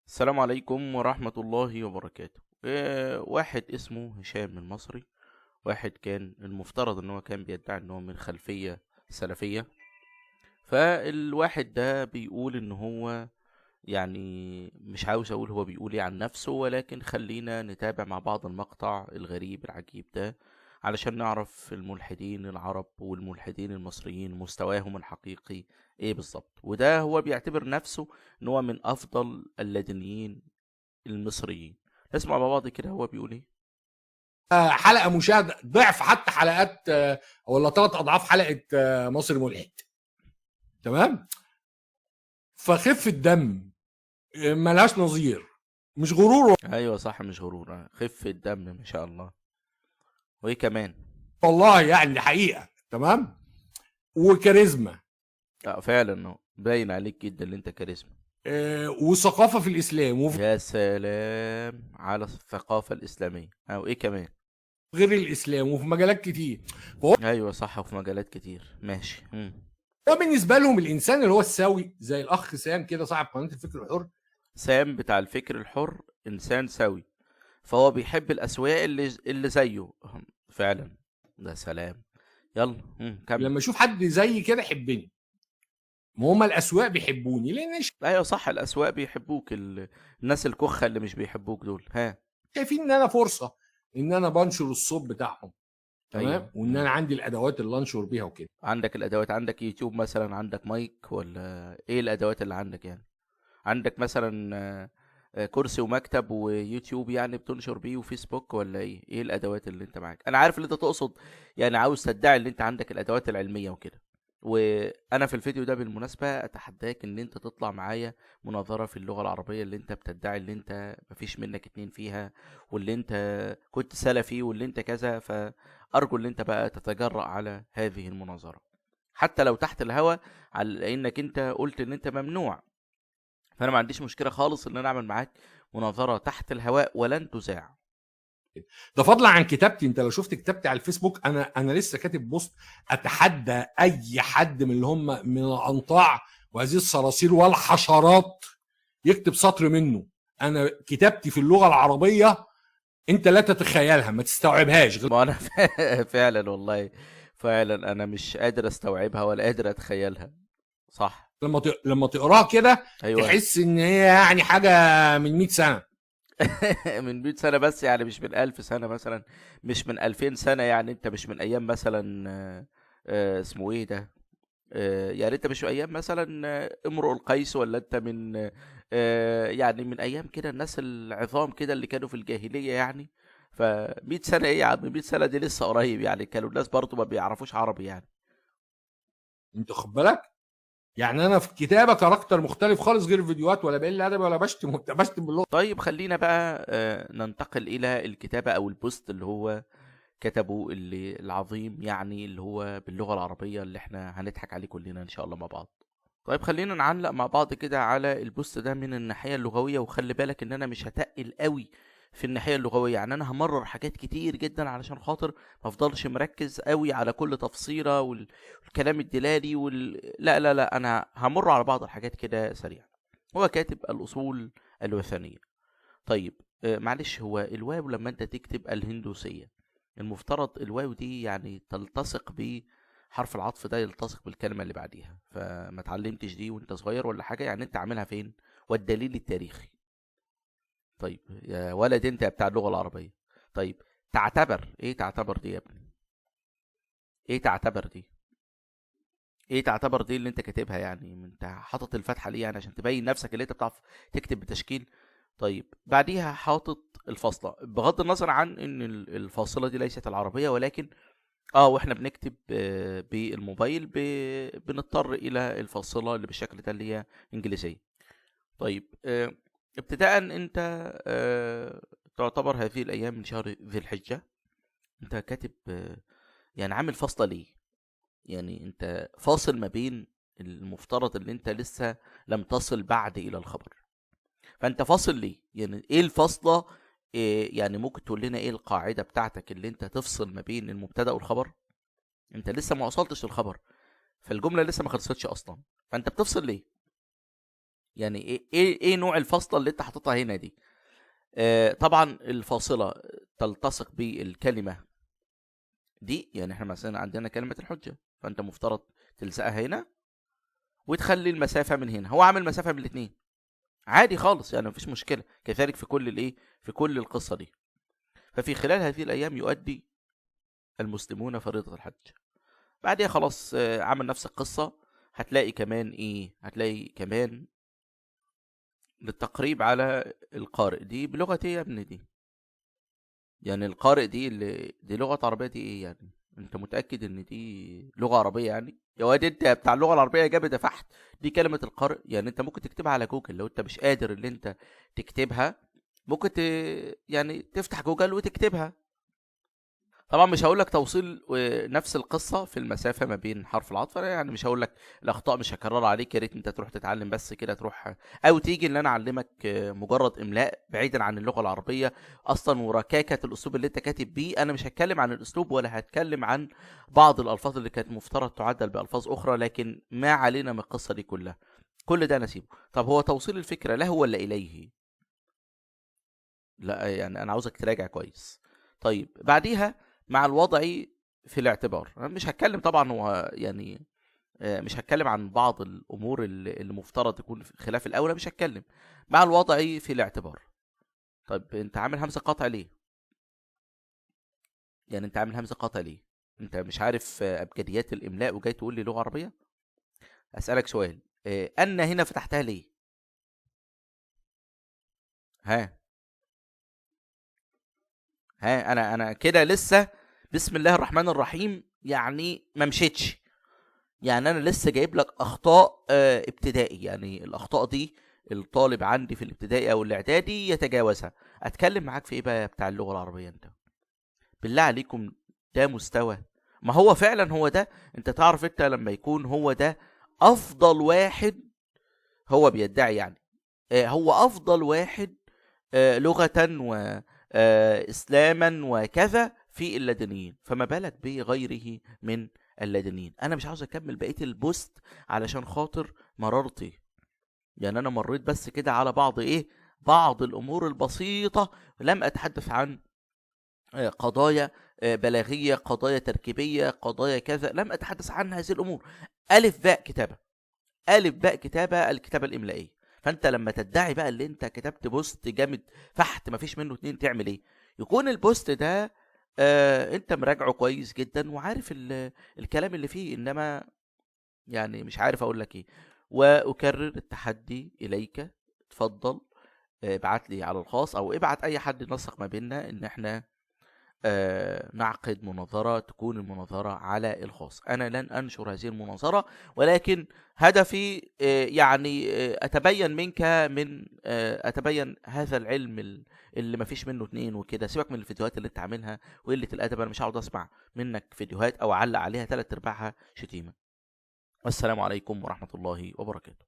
السلام عليكم ورحمة الله وبركاته. واحد اسمه هشام المصري. واحد كان المفترض ان هو كان بيدعي ان هو من خلفية سلفية. فالواحد ده بيقول ان هو يعني مش عاوز اقول هو بيقول ايه عن نفسه، ولكن خلينا نتابع مع بعض المقطع الغريب العجيب ده علشان نعرف الملحدين العرب والملحدين المصريين مستواهم الحقيقي ايه بالظبط. وده هو بيعتبر نفسه ان هو من افضل اللادينيين المصريين. نسمع مع بعض كده هو بيقول ايه. حلقه مشاهده ضعف حتى حلقات ولا ثلاث اضعاف حلقه مصر ملحد. تمام. فخفه دم ملهاش نظير، مش غرور ايوه صح، مش غرور، خفة دم ما شاء الله. وايه كمان؟ والله، يعني دي حقيقه. تمام. وكاريزما فعلا باين عليك جدا ان انت كاريزما. وثقافه في الاسلام وفي يا سلام على الثقافة الإسلامية، أو إيه كمان؟ غير الاسلام وفي مجالات كتير. فهو أيوة صح، وفي مجالات كتير، ماشي. بالنسبه لهم الانسان اللي هو السوي زي الاخ سام كده صاحب قناه الفكر الحر. سام بتاع الفكر الحر إنسان سوي، فهو بيحب الأسواق اللي زيه. فعلا. ده سلام. يلا كمل. لما اشوف حد زي كده يحبني، ما هم الاسواق بيحبوني لان أيوة صح، الأسواق بيحبوك، الناس الكخة اللي مش بيحبوك دول، ها. شايفين ان انا فرصه ان انا بنشر الصوت بتاعهم. تمام. أيوة. وان انا عندي الادوات اللي انشر بيها وكده. عندك الأدوات، عندك يوتيوب مثلا، عندك مايك، ولا إيه الأدوات اللي عندك يعني؟ عندك مثلا كرسي ومكتب ويوتيوب يعني بتنشر بيه، وفيسبوك، ولا ايه الادوات اللي انت معاك؟ انا عارف اللي انت تقصد، يعني عاوز تدعي ان انت عندك الادوات العلميه وكده. وانا في الفيديو ده بالمناسبه اتحداك ان انت تطلع معايا مناظره في اللغه العربيه اللي انت بتدعي اللي انت مفيش منك اتنين فيها، واللي انت كنت سلفي، واللي انت كذا. فارجو ان انت بقى تتجرأ على هذه المناظره، حتى لو تحت الهوا، على انك انت قلت ان انت ممنوع. فانا ما عنديش مشكله خالص ان انا اعمل معاك مناظره تحت الهواء ولن تذاع. ده فضلا عن كتابتي. انت لو شفت كتابتي على الفيسبوك، انا لسه كاتب بوست اتحدى اي حد من اللي هم من الانطاع وهذه الصراصير والحشرات يكتب سطر منه. انا كتابتي في اللغه العربيه انت لا تتخيلها، ما تستوعبهاش غير ما انا فعلا والله، فعلا انا مش قادر استوعبها ولا قادر اتخيلها. صح. لما تقراها كده ايوه. تحس ان هي يعني حاجه من 100 سنه. من 100 سنه بس يعني، مش من 1000 سنه مثلا، مش من 2000 سنه يعني. انت مش من ايام مثلا اسمه ايه ده، يعني انت مش من ايام مثلا امرؤ القيس، ولا انت من يعني من ايام كده الناس العظام كده اللي كانوا في الجاهلية يعني. ف 100 سنة ايه يا عم؟ 100 سنة دي لسه قريب يعني، كانوا الناس برضو ما بيعرفوش عربي يعني. انت خد بالك، يعني انا في الكتابه كاركتر مختلف خالص غير الفيديوهات، ولا بقل ادب ولا بشتم باللغه. طيب خلينا بقى ننتقل الى الكتابة او البوست اللي هو كتبه، اللي العظيم يعني، اللي هو باللغة العربية اللي احنا هنضحك عليه كلنا ان شاء الله مع بعض. طيب خلينا نعلق مع بعض كده على البوست ده من الناحية اللغوية، وخلي بالك ان انا مش هتقل قوي في الناحية اللغوية، يعني انا همرر حاجات كتير جدا علشان خاطر ما افضلش مركز قوي على كل تفصيلة والكلام الدلالي لا لا لا، انا همر على بعض الحاجات كده سريعا. هو كاتب الاصول الوثنية. طيب معلش، هو الواو لما انت تكتب الهندوسية، المفترض الواو دي يعني تلتصق بحرف العطف ده، يلتصق بالكلمة اللي بعديها. فما اتعلمتش دي وانت صغير ولا حاجة يعني؟ انت عاملها فين؟ والدليل التاريخي. طيب يا ولد انت يا بتاع اللغة العربية. طيب تعتبر ايه؟ تعتبر دي يا ابني ايه؟ تعتبر دي ايه؟ تعتبر دي اللي انت كاتبها يعني؟ انت حاطط الفتحة ليه يعني؟ عشان تبين نفسك اللي انت بتعرف تكتب بتشكيل. طيب بعديها حاطط الفاصلة، بغض النظر عن ان الفاصلة دي ليست العربية، ولكن واحنا بنكتب بالموبايل بنضطر الى الفاصلة اللي بالشكل ده اللي هي انجليزية. طيب ابتداء انت تعتبر هذه الايام من شهر ذي الحجة، انت كاتب يعني عامل فاصلة ليه؟ يعني انت فاصل ما بين المفترض اللي انت لسه لم تصل بعد الى الخبر، فانت فاصل ليه يعني؟ ايه الفاصلة؟ إيه يعني؟ ممكن تقول لنا ايه القاعدة بتاعتك اللي انت تفصل ما بين المبتدأ والخبر؟ انت لسه ما وصلتش للخبر، فالجملة لسه ما خلصتش اصلا، فانت بتفصل ليه؟ يعني ايه نوع الفاصله اللي انت حاططها هنا دي؟ طبعا الفاصله تلتصق بالكلمه دي. يعني احنا مثلا عندنا كلمه الحجه، فانت مفترض تلزقها هنا وتخلي المسافه من هنا. هو عامل مسافه من الاثنين عادي خالص، يعني مفيش مشكله. كذلك في كل في كل القصه دي. ففي خلال هذه الايام يؤدي المسلمون فريضه الحج. بعدها خلاص عمل نفس القصه. هتلاقي كمان للتقريب على القارئ. دي بلغة ايه يا ابني دي؟ يعني القارئ دي لغة عربية دي ايه يعني؟ انت متأكد ان دي لغة عربية يعني؟ يا واد انت بتاع اللغة العربية جاب دفحت. دي كلمة القارئ. يعني انت ممكن تكتبها على جوجل لو انت مش قادر ان انت تكتبها. ممكن يعني تفتح جوجل وتكتبها. طبعا مش هقول لك توصيل نفس القصه في المسافه ما بين حرف العطف. يعني مش هقول لك الاخطاء، مش هكررها عليك. يا ريت انت تروح تتعلم بس كده، تروح او تيجي ان انا اعلمك مجرد املاء بعيدا عن اللغه العربيه اصلا وركاكه الاسلوب اللي انت كاتب بيه. انا مش هتكلم عن الاسلوب ولا هتكلم عن بعض الالفاظ اللي كانت مفترض تعدل بالفاظ اخرى، لكن ما علينا من القصه دي كلها. كل ده نسيبه. طب هو توصيل الفكره له ولا اليه؟ لا يعني انا عاوزك تراجع كويس. طيب بعديها مع الوضع في الاعتبار. انا مش هتكلم طبعا، هو يعني مش هتكلم عن بعض الامور اللي مفترض تكون خلاف الاولى. مش هتكلم مع الوضع في الاعتبار. طيب انت عامل همزه قطع ليه؟ يعني انت عامل همزه قطع ليه؟ انت مش عارف ابجديات الاملاء وجاي تقول لي لغه عربيه؟ اسالك سؤال. ان هنا فتحتها ليه؟ ها انا كده لسه بسم الله الرحمن الرحيم يعني ما مشيتش. يعني انا لسه جايب لك اخطاء ابتدائي. يعني الاخطاء دي الطالب عندي في الابتدائي او الاعدادي يتجاوزها. اتكلم معاك في ايه بقى بتاع اللغه العربيه انت؟ بالله عليكم، ده مستوى؟ ما هو فعلا هو ده. انت تعرف انت لما يكون هو ده افضل واحد، هو بيدعي يعني هو افضل واحد لغه واسلاما وكذا في اللادينيين، فما بالك بغيره من اللادينيين. انا مش عاوز اكمل بقيه البوست علشان خاطر مرارتي. يعني انا مريت بس كده على بعض الامور البسيطه. لم اتحدث عن قضايا بلاغيه، قضايا تركيبيه، قضايا كذا. لم اتحدث عن هذه الامور. الف باء كتابه، الف باء كتابه، الكتابه الاملائيه. فانت لما تدعي بقى اللي انت كتبت بوست جامد فحت مفيش منه اتنين، تعمل ايه؟ يكون البوست ده انت مراجعه كويس جدا وعارف الكلام اللي فيه. انما يعني مش عارف اقول لك ايه. واكرر التحدي اليك. اتفضل ابعت لي على الخاص او ابعت اي حد ينسق ما بيننا ان احنا نعقد مناظرة. تكون المناظرة على الخاص. أنا لن أنشر هذه المناظرة، ولكن هدفي يعني أتبين منك أتبين هذا العلم اللي مفيش منه اتنين وكده. سيبك من الفيديوهات اللي انت عاملها وقلة الأدب. أنا مش هقعد أسمع منك فيديوهات أو أعلق عليها 3/4 شتيمة. والسلام عليكم ورحمة الله وبركاته.